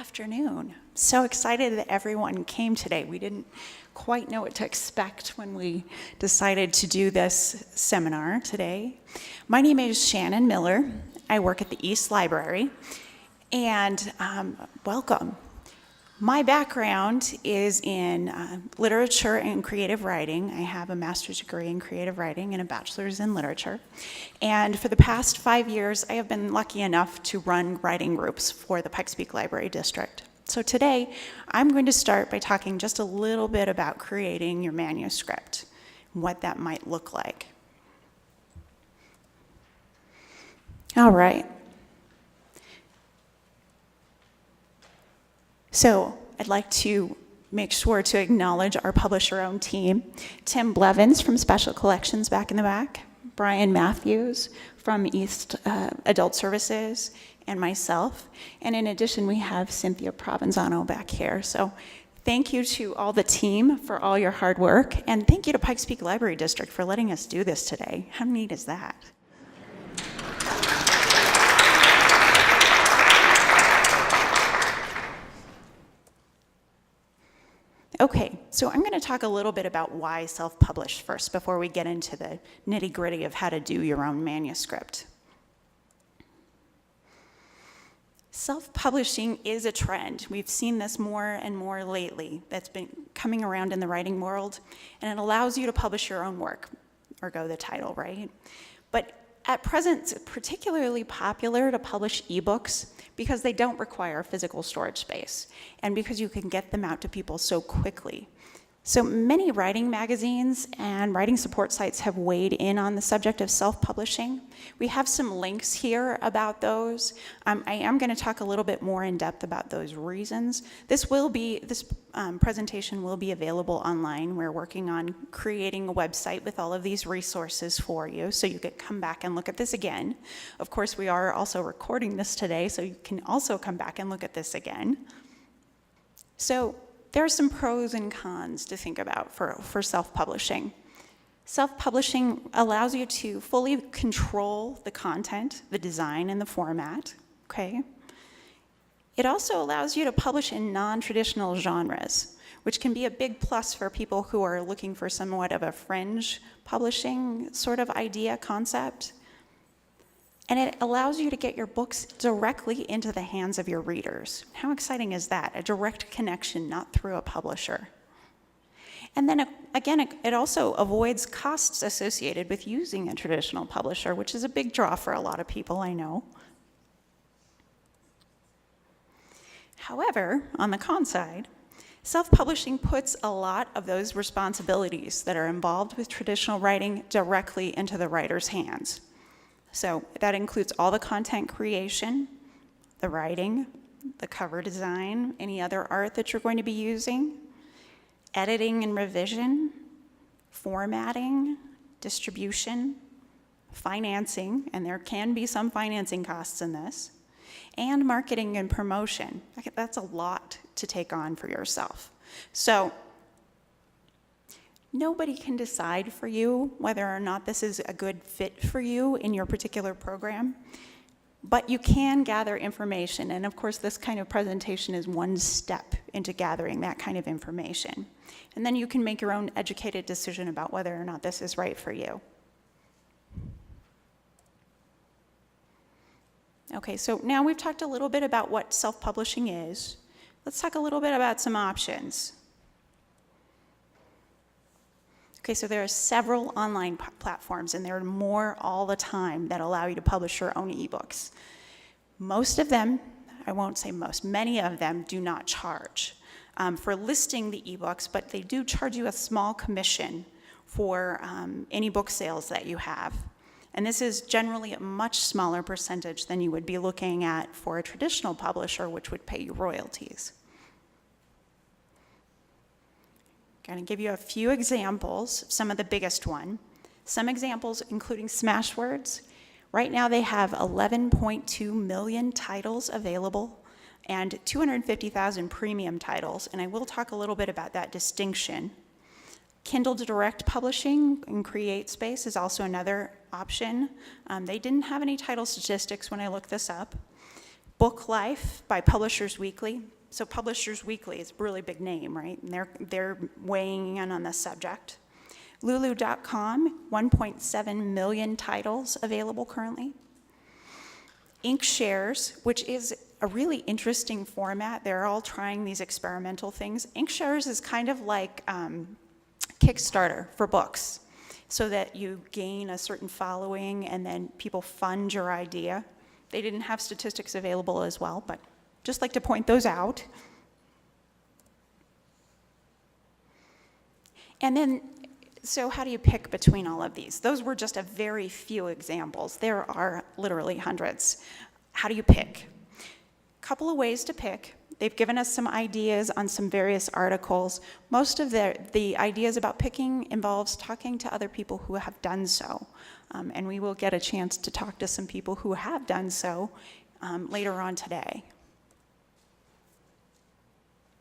afternoon. So excited that everyone came today. We didn't quite know what to expect when we decided to do this seminar today. My name is Shannon Miller. I work at the East Library, and welcome. My background is in literature and creative writing. I have a master's degree in creative writing and a bachelor's in literature. And for the past 5 years, I have been lucky enough to run writing groups for the Pikes Peak Library District. So today, I'm going to start by talking just a little bit about creating your manuscript, what that might look like. All right. So I'd like to make sure to acknowledge our publisher-owned team. Tim Blevins from Special Collections back in the back, Brian Matthews from East Adult Services, and myself. And in addition, we have Cynthia Provenzano back here. So thank you to all the team for all your hard work, and thank you to Pikes Peak Library District for letting us do this today. How neat is that? Okay, so I'm going to talk a little bit about why self-publish first before we get into the nitty-gritty of how to do your own manuscript. Self-publishing is a trend. We've seen this more and more lately. That's been coming around in the writing world, and it allows you to publish your own work, or go the title, right? But at present, it's particularly popular to publish ebooks because they don't require physical storage space and because you can get them out to people so quickly. So many writing magazines and writing support sites have weighed in on the subject of self-publishing. We have some links here about those. I am going to talk a little bit more in depth about those reasons. This presentation will be available online. We're working on creating a website with all of these resources for you, so you could come back and look at this again. Of course, we are also recording this today, so you can also come back and look at this again. So there are some pros and cons to think about for self-publishing. Self-publishing allows you to fully control the content, the design, and the format, okay? It also allows you to publish in non-traditional genres, which can be a big plus for people who are looking for somewhat of a fringe publishing sort of idea concept. And it allows you to get your books directly into the hands of your readers. How exciting is that? A direct connection, not through a publisher. And then again, it also avoids costs associated with using a traditional publisher, which is a big draw for a lot of people, I know. However, on the con side, self-publishing puts a lot of those responsibilities that are involved with traditional writing directly into the writer's hands. So that includes all the content creation, the writing, the cover design, any other art that you're going to be using, editing and revision, formatting, distribution, financing, and there can be some financing costs in this, and marketing and promotion. That's a lot to take on for yourself. So nobody can decide for you whether or not this is a good fit for you in your particular program, but you can gather information, and of course this kind of presentation is one step into gathering that kind of information. And then you can make your own educated decision about whether or not this is right for you. Okay, so now we've talked a little bit about what self-publishing is. Let's talk a little bit about some options. Okay, so there are several online platforms, and there are more all the time that allow you to publish your own ebooks. Most of them, I won't say most, many of them do not charge for listing the ebooks, but they do charge you a small commission for any book sales that you have. And this is generally a much smaller percentage than you would be looking at for a traditional publisher, which would pay you royalties. I'm going to give you a few examples, some of the biggest one. Some examples including Smashwords. Right now they have 11.2 million titles available and 250,000 premium titles, and I will talk a little bit about that distinction. Kindle Direct Publishing in CreateSpace is also another option. They didn't have any title statistics when I looked this up. Book Life by Publishers Weekly. So Publishers Weekly is a really big name, right? And they're weighing in on this subject. Lulu.com, 1.7 million titles available currently. Inkshares, which is a really interesting format. They're all trying these experimental things. Inkshares is kind of like Kickstarter for books, so that you gain a certain following and then people fund your idea. They didn't have statistics available as well, but just like to point those out. And then, so how do you pick between all of these? Those were just a very few examples. There are literally hundreds. How do you pick? Couple of ways to pick. They've given us some ideas on some various articles. Most of the ideas about picking involves talking to other people who have done so. And we will get a chance to talk to some people who have done so later on today.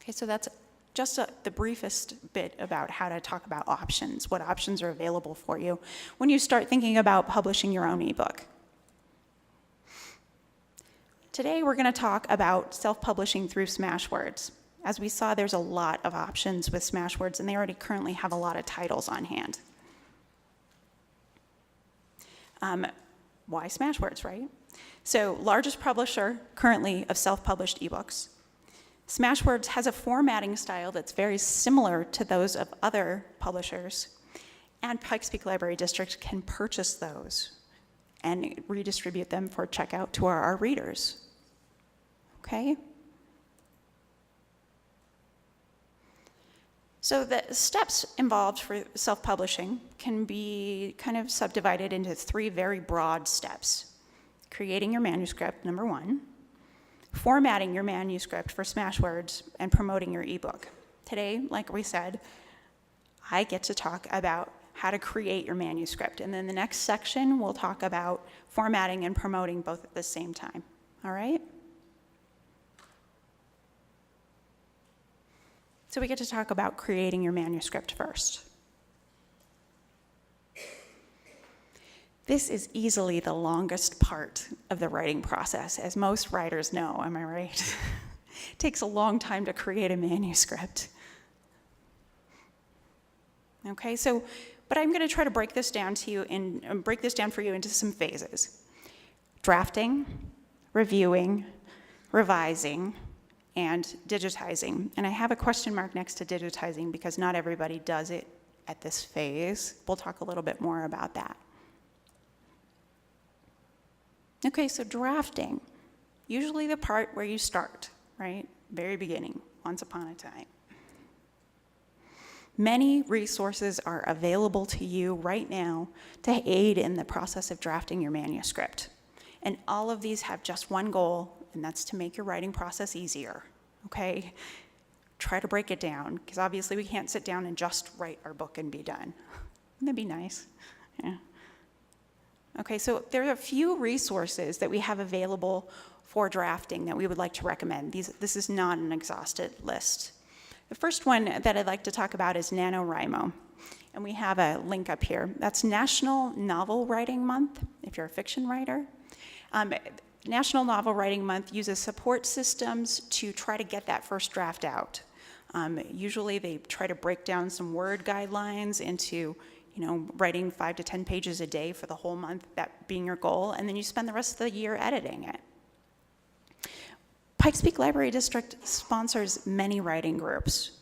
Okay, so that's just the briefest bit about how to talk about options, what options are available for you when you start thinking about publishing your own ebook. Today we're going to talk about self-publishing through Smashwords. As we saw, there's a lot of options with Smashwords, and they already currently have a lot of titles on hand. Why Smashwords, right? So, largest publisher currently of self-published ebooks. Smashwords has a formatting style that's very similar to those of other publishers, and Pikes Peak Library District can purchase those and redistribute them for checkout to our readers. Okay? So the steps involved for self-publishing can be kind of subdivided into three very broad steps. Creating your manuscript, number one. Formatting your manuscript for Smashwords, and promoting your ebook. Today, like we said, I get to talk about how to create your manuscript. And then the next section, we'll talk about formatting and promoting both at the same time. All right? So we get to talk about creating your manuscript first. This is easily the longest part of the writing process, as most writers know, am I right? It takes a long time to create a manuscript. Okay, so, but I'm going to try to break this down to you and break this down for you into some phases. Drafting, reviewing, revising, and digitizing. And I have a question mark next to digitizing because not everybody does it at this phase. We'll talk a little bit more about that. Okay, so drafting, usually the part where you start, right? Very beginning, once upon a time. Many resources are available to you right now to aid in the process of drafting your manuscript. And all of these have just one goal, and that's to make your writing process easier, okay? Try to break it down, because obviously we can't sit down and just write our book and be done. Wouldn't that be nice? Yeah. Okay, so there are a few resources that we have available for drafting that we would like to recommend. This is not an exhausted list. The first one that I'd like to talk about is NaNoWriMo, and we have a link up here. That's National Novel Writing Month, if you're a fiction writer. National Novel Writing Month uses support systems to try to get that first draft out. Usually they try to break down some word guidelines into writing 5 to 10 pages a day for the whole month, that being your goal, and then you spend the rest of the year editing it. Pikes Peak Library District sponsors many writing groups.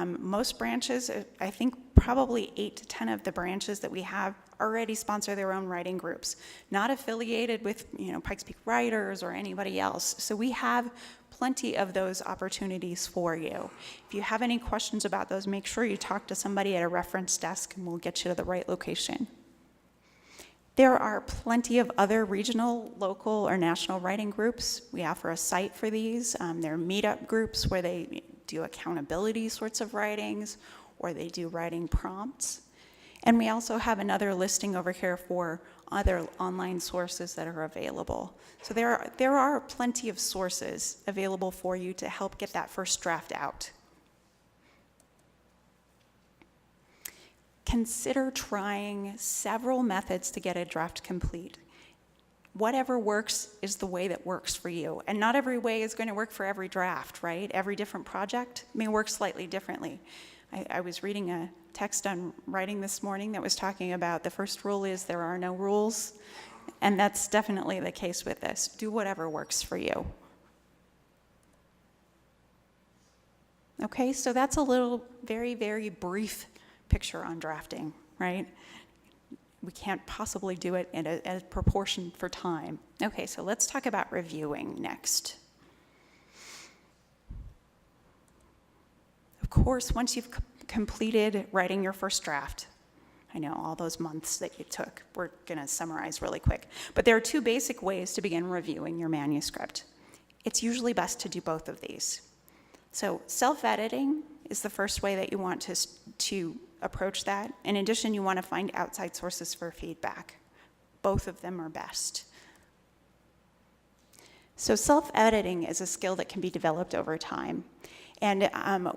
Most branches, I think probably 8 to 10 of the branches that we have already sponsor their own writing groups, not affiliated with Pikes Peak Writers or anybody else. So we have plenty of those opportunities for you. If you have any questions about those, make sure you talk to somebody at a reference desk and we'll get you to the right location. There are plenty of other regional, local, or national writing groups. We offer a site for these. There are meetup groups where they do accountability sorts of writings, or they do writing prompts. And we also have another listing over here for other online sources that are available. So there are plenty of sources available for you to help get that first draft out. Consider trying several methods to get a draft complete. Whatever works is the way that works for you. And not every way is going to work for every draft, right? Every different project may work slightly differently. I was reading a text on writing this morning that was talking about the first rule is there are no rules. And that's definitely the case with this. Do whatever works for you. Okay, so that's a little very, very brief picture on drafting, right? We can't possibly do it in a proportion for time. Okay, so let's talk about reviewing next. Of course, once you've completed writing your first draft, I know all those months that you took, we're going to summarize really quick. But there are two basic ways to begin reviewing your manuscript. It's usually best to do both of these. So self-editing is the first way that you want to approach that. In addition, you want to find outside sources for feedback. Both of them are best. So self-editing is a skill that can be developed over time. And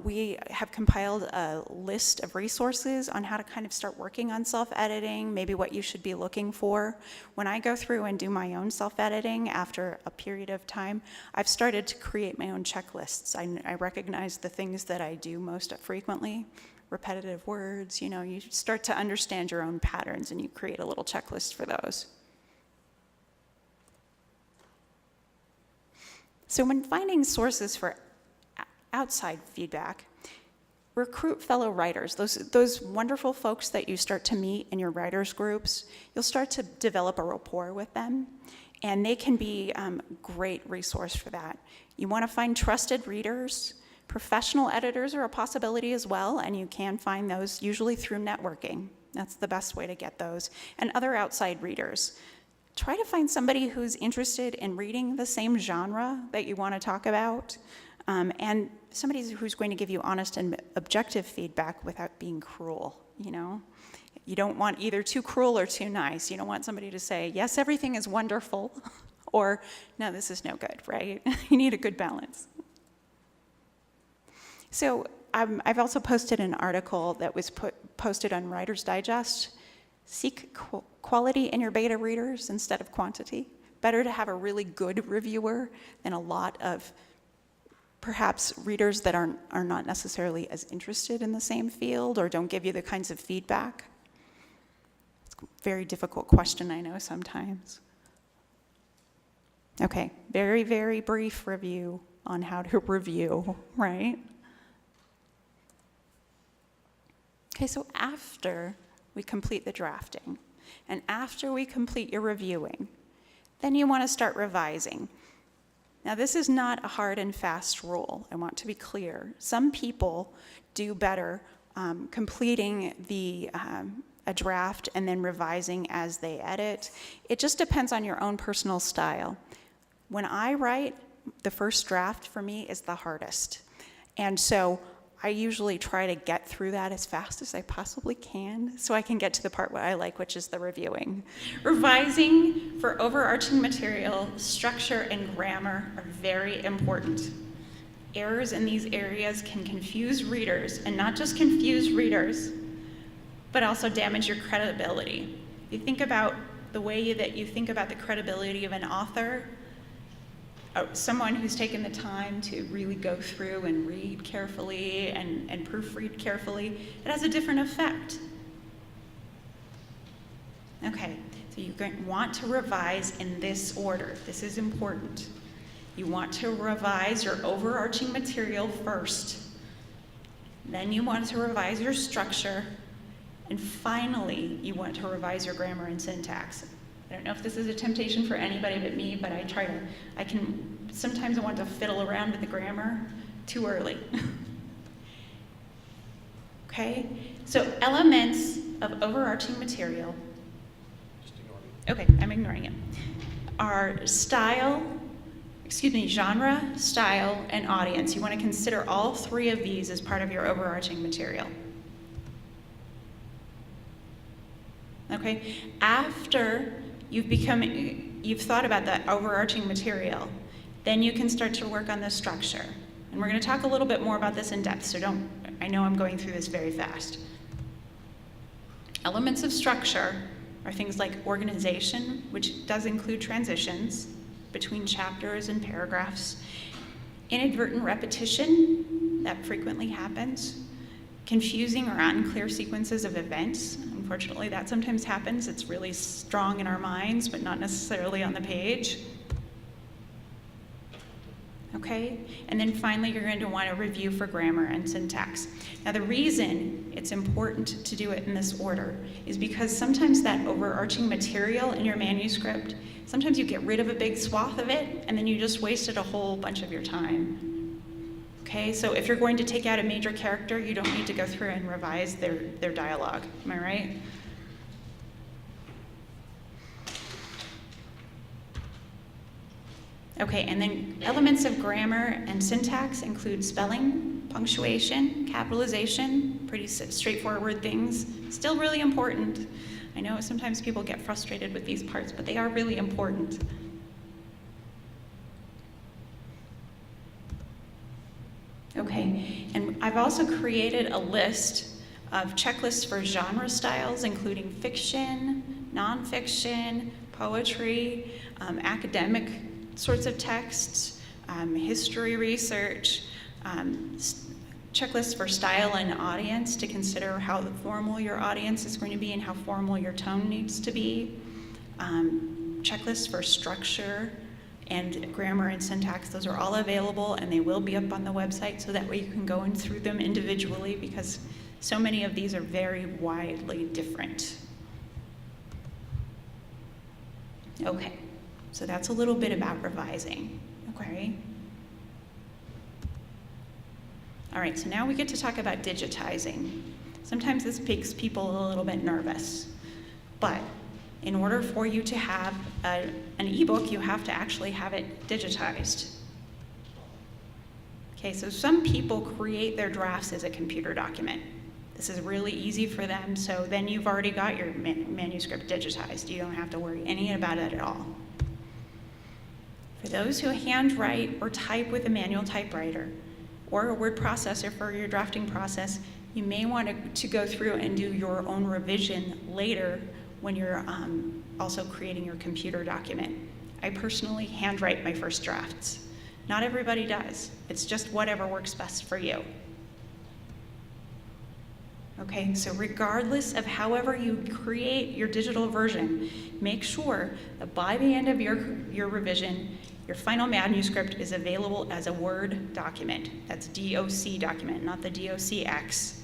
we have compiled a list of resources on how to kind of start working on self-editing, maybe what you should be looking for. When I go through and do my own self-editing after a period of time, I've started to create my own checklists. I recognize the things that I do most frequently, repetitive words, you start to understand your own patterns and you create a little checklist for those. So when finding sources for outside feedback, recruit fellow writers, those wonderful folks that you start to meet in your writers groups. You'll start to develop a rapport with them, and they can be a great resource for that. You want to find trusted readers. Professional editors are a possibility as well, and you can find those usually through networking. That's the best way to get those. And other outside readers. Try to find somebody who's interested in reading the same genre that you want to talk about. And somebody who's going to give you honest and objective feedback without being cruel, You don't want either too cruel or too nice. You don't want somebody to say, yes, everything is wonderful, or no, this is no good, right? You need a good balance. So I've also posted an article that was posted on Writer's Digest. Seek quality in your beta readers instead of quantity. Better to have a really good reviewer than a lot of perhaps readers that are not necessarily as interested in the same field or don't give you the kinds of feedback. It's a very difficult question, I know, sometimes. Okay, very, very brief review on how to review, right? Okay, so after we complete the drafting and after we complete your reviewing, then you want to start revising. Now, this is not a hard and fast rule. I want to be clear. Some people do better completing a draft and then revising as they edit. It just depends on your own personal style. When I write, the first draft for me is the hardest. And so I usually try to get through that as fast as I possibly can so I can get to the part what I like, which is the reviewing. Revising for overarching material, structure, and grammar are very important. Errors in these areas can confuse readers, and not just confuse readers, but also damage your credibility. You think about the way that you think about the credibility of an author, someone who's taken the time to really go through and read carefully and proofread carefully, it has a different effect. Okay, so you want to revise in this order. This is important. You want to revise your overarching material first. Then you want to revise your structure. And finally, you want to revise your grammar and syntax. I don't know if this is a temptation for anybody but me, but sometimes I want to fiddle around with the grammar too early. Okay, so elements of overarching material, okay, I'm ignoring it, are genre, style, and audience. You want to consider all three of these as part of your overarching material. Okay, after you've thought about that overarching material, then you can start to work on the structure. And we're going to talk a little bit more about this in depth, so I know I'm going through this very fast. Elements of structure are things like organization, which does include transitions between chapters and paragraphs, inadvertent repetition, that frequently happens, confusing or unclear sequences of events. Unfortunately, that sometimes happens. It's really strong in our minds, but not necessarily on the page. Okay, and then finally, you're going to want to review for grammar and syntax. Now, the reason it's important to do it in this order is because sometimes that overarching material in your manuscript, sometimes you get rid of a big swath of it, and then you just wasted a whole bunch of your time. Okay, so if you're going to take out a major character, you don't need to go through and revise their dialogue. Am I right? Okay, and then elements of grammar and syntax include spelling, punctuation, capitalization, pretty straightforward things, still really important. I know sometimes people get frustrated with these parts, but they are really important. Okay, and I've also created a list of checklists for genre styles, including fiction, nonfiction, poetry, academic sorts of texts, history research, checklists for style and audience to consider how formal your audience is going to be and how formal your tone needs to be, checklists for structure and grammar and syntax. Those are all available and they will be up on the website, so that way you can go in through them individually, because so many of these are very widely different. Okay. So that's a little bit about revising, okay? All right, so now we get to talk about digitizing. Sometimes this makes people a little bit nervous, but in order for you to have an ebook, you have to actually have it digitized. Okay, so some people create their drafts as a computer document. This is really easy for them, so then you've already got your manuscript digitized. You don't have to worry any about it at all. For those who handwrite or type with a manual typewriter or a word processor for your drafting process, you may want to go through and do your own revision later when you're also creating your computer document. I personally handwrite my first drafts. Not everybody does. It's just whatever works best for you. Okay, so regardless of however you create your digital version, make sure that by the end of your revision, your final manuscript is available as a Word document. That's DOC document, not the DOCX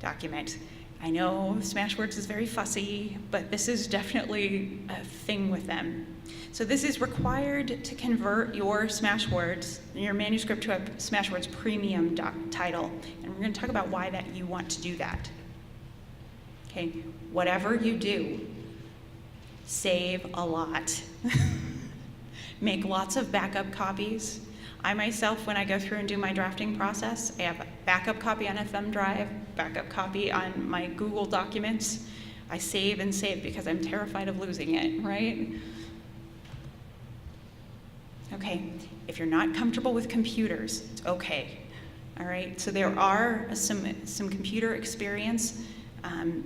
document. I know Smashwords is very fussy, but this is definitely a thing with them. So this is required to convert your Smashwords, your manuscript, to a Smashwords premium title. And we're going to talk about why that you want to do that. Okay, whatever you do, save a lot. Make lots of backup copies. I myself, when I go through and do my drafting process, I have a backup copy on a thumb drive, backup copy on my Google Documents. I save and save because I'm terrified of losing it, right? Okay, if you're not comfortable with computers, it's okay. All right, so there are some computer experience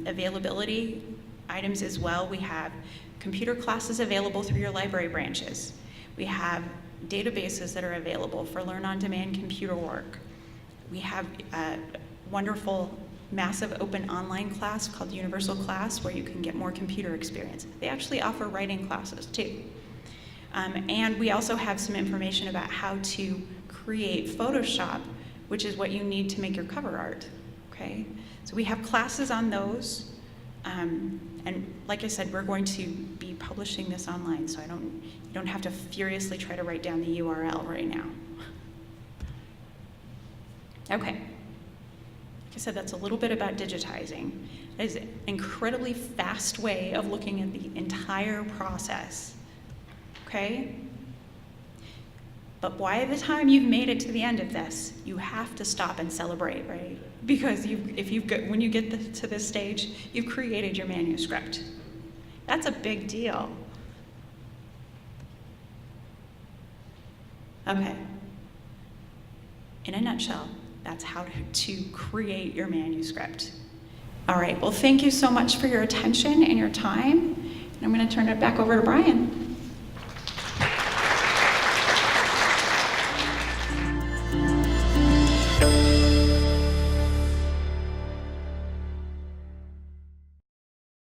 availability items as well. We have computer classes available through your library branches. We have databases that are available for learn-on-demand computer work. We have a wonderful, massive open online class called Universal Class where you can get more computer experience. They actually offer writing classes too. And we also have some information about how to create Photoshop, which is what you need to make your cover art, okay? So we have classes on those. And like I said, we're going to be publishing this online, so you don't have to furiously try to write down the URL right now. Okay. Like I said, that's a little bit about digitizing. It is an incredibly fast way of looking at the entire process. Okay? But by the time you've made it to the end of this, you have to stop and celebrate, right? Because when you get to this stage, you've created your manuscript. That's a big deal. Okay. In a nutshell, that's how to create your manuscript. All right, well, thank you so much for your attention and your time. I'm going to turn it back over to Brian.